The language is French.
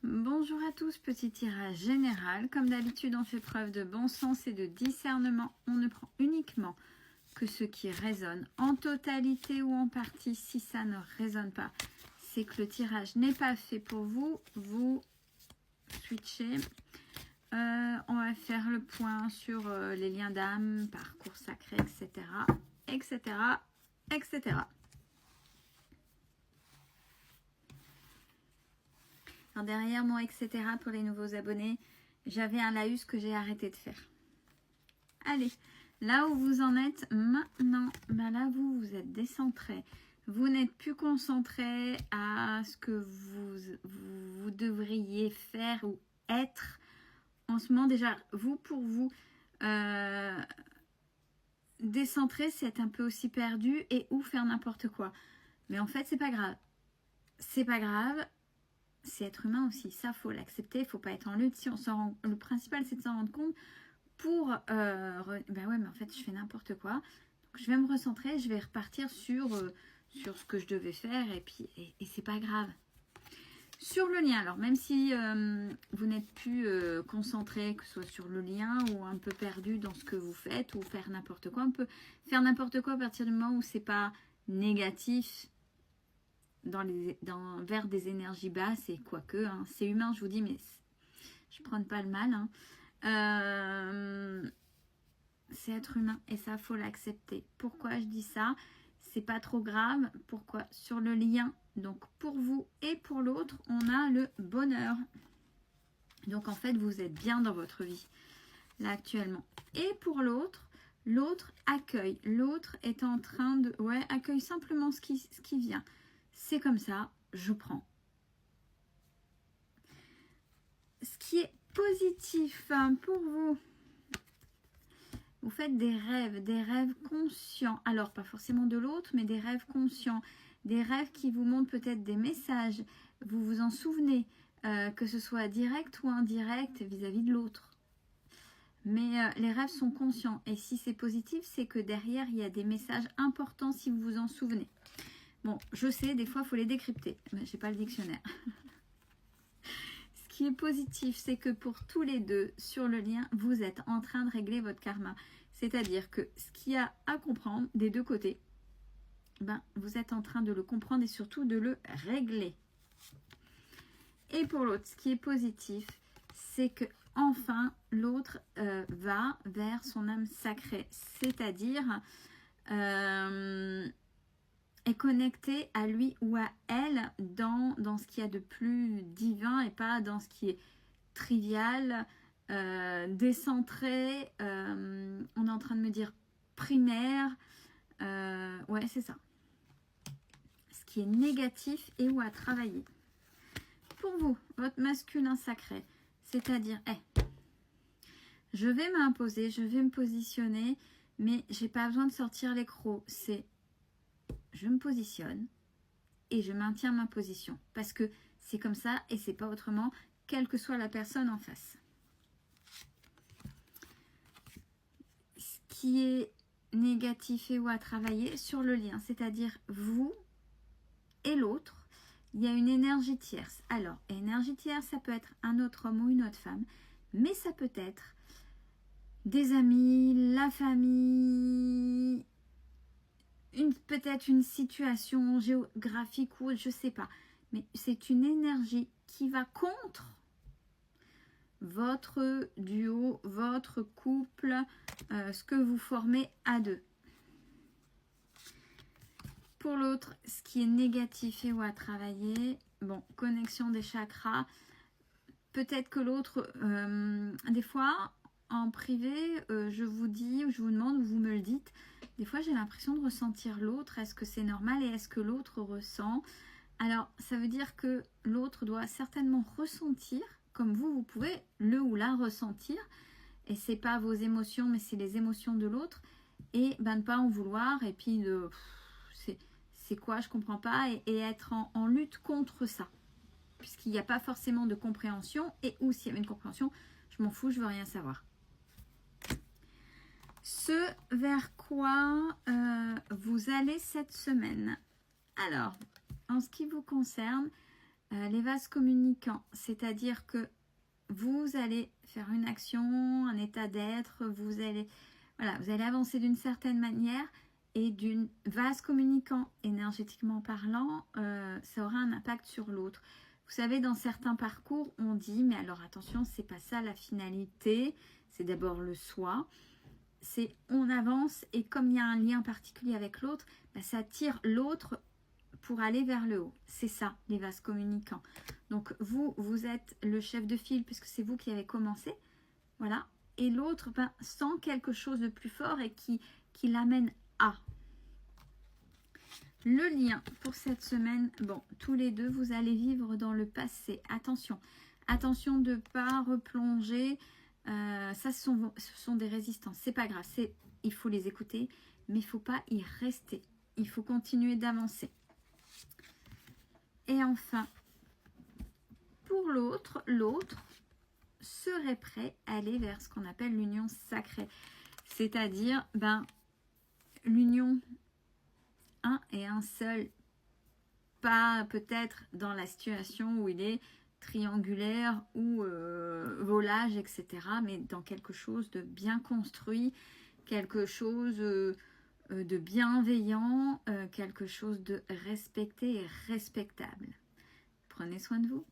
Bonjour à tous, petit tirage général. Comme d'habitude, on fait preuve de bon sens et de discernement. On ne prend uniquement que ce qui résonne en totalité ou en partie. Si ça ne résonne pas, c'est que le tirage n'est pas fait pour vous. Vous switchez. On va faire le point sur les liens d'âme, parcours sacré, etc. etc. etc. Alors derrière moi, etc. pour les nouveaux abonnés, j'avais un laïus que j'ai arrêté de faire. Allez, là où vous en êtes maintenant, ben là vous êtes décentré. Vous n'êtes plus concentré à ce que vous devriez faire ou être. En ce moment, déjà, vous, pour vous, décentrer, c'est être un peu aussi perdu et ou faire n'importe quoi. Mais en fait, c'est pas grave. C'est pas grave. C'est être humain aussi, ça faut l'accepter, il faut pas être en lutte. Si on s'en rend, le principal c'est de s'en rendre compte pour ben ouais mais en fait je fais n'importe quoi. Donc je vais me recentrer, je vais repartir sur ce que je devais faire et puis c'est pas grave. Sur le lien, alors même si vous n'êtes plus concentré, que ce soit sur le lien ou un peu perdu dans ce que vous faites ou faire n'importe quoi, on peut faire n'importe quoi à partir du moment où c'est pas négatif. Vers des énergies basses et quoique, hein, c'est humain, je vous dis, mais je ne prends pas le mal. Hein. C'est être humain et ça, faut l'accepter. Pourquoi je dis ça? C'est pas trop grave. Pourquoi? Sur le lien, donc pour vous et pour l'autre, on a le bonheur. Donc en fait, vous êtes bien dans votre vie, là actuellement. Et pour l'autre, l'autre accueille. L'autre est en train de... Ouais, accueille simplement ce qui vient. C'est comme ça, je prends. Ce qui est positif pour vous, vous faites des rêves conscients. Alors, pas forcément de l'autre, mais des rêves conscients. Des rêves qui vous montrent peut-être des messages. Vous vous en souvenez, que ce soit direct ou indirect vis-à-vis de l'autre. Mais les rêves sont conscients. Et si c'est positif, c'est que derrière, il y a des messages importants si vous vous en souvenez. Bon, je sais, des fois, il faut les décrypter. Mais je n'ai pas le dictionnaire. Ce qui est positif, c'est que pour tous les deux, sur le lien, vous êtes en train de régler votre karma. C'est-à-dire que ce qu'il y a à comprendre des deux côtés, ben, vous êtes en train de le comprendre et surtout de le régler. Et pour l'autre, ce qui est positif, c'est que enfin l'autre va vers son âme sacrée. C'est-à-dire... est connecté à lui ou à elle dans ce qu'il y a de plus divin et pas dans ce qui est trivial, décentré, on est en train de me dire primaire, ouais c'est ça. Ce qui est négatif et ou à travailler. Pour vous, votre masculin sacré, c'est-à-dire, je vais m'imposer, je vais me positionner, mais j'ai pas besoin de sortir les crocs, c'est je me positionne et je maintiens ma position parce que c'est comme ça et c'est pas autrement, quelle que soit la personne en face. Ce qui est négatif et ou à travailler sur le lien, c'est-à-dire vous et l'autre, il y a une énergie tierce. Alors, énergie tierce, ça peut être un autre homme ou une autre femme, mais ça peut être des amis, la famille, peut-être une situation géographique ou je sais pas, mais c'est une énergie qui va contre votre duo, votre couple, ce que vous formez à deux. Pour l'autre, ce qui est négatif et ou à travailler, bon, connexion des chakras, peut-être que l'autre, des fois, en privé, je vous dis, ou je vous demande, ou vous me le dites, des fois j'ai l'impression de ressentir l'autre. Est-ce que c'est normal et est-ce que l'autre ressent? Alors, ça veut dire que l'autre doit certainement ressentir, comme vous pouvez le ou la ressentir. Et c'est pas vos émotions, mais c'est les émotions de l'autre. Et ben, ne pas en vouloir. Et puis, c'est quoi, je comprends pas. Et être en lutte contre ça. Puisqu'il n'y a pas forcément de compréhension. Et ou s'il y avait une compréhension, je m'en fous, je veux rien savoir. Ce vers quoi vous allez cette semaine. Alors, en ce qui vous concerne, Les vases communicants, c'est-à-dire que vous allez faire une action, un état d'être, vous allez avancer d'une certaine manière et d'une vase communicant, énergétiquement parlant, ça aura un impact sur l'autre. Vous savez, dans certains parcours, on dit, mais alors attention, c'est pas ça la finalité, c'est d'abord le soi. C'est on avance et comme il y a un lien particulier avec l'autre, bah, ça tire l'autre pour aller vers le haut. C'est ça, les vases communicants. Donc vous êtes le chef de file puisque c'est vous qui avez commencé. Voilà. Et l'autre sent quelque chose de plus fort et qui l'amène à. Le lien pour cette semaine, bon, tous les deux, vous allez vivre dans le passé. Attention, attention de ne pas replonger. Ça, ce sont des résistances. C'est pas grave, il faut les écouter, mais il ne faut pas y rester. Il faut continuer d'avancer. Et enfin, pour l'autre serait prêt à aller vers ce qu'on appelle l'union sacrée. C'est-à-dire, l'union un et un seul, pas peut-être dans la situation où il est triangulaire ou volage, etc., mais dans quelque chose de bien construit, quelque chose de bienveillant, quelque chose de respecté et respectable. Prenez soin de vous.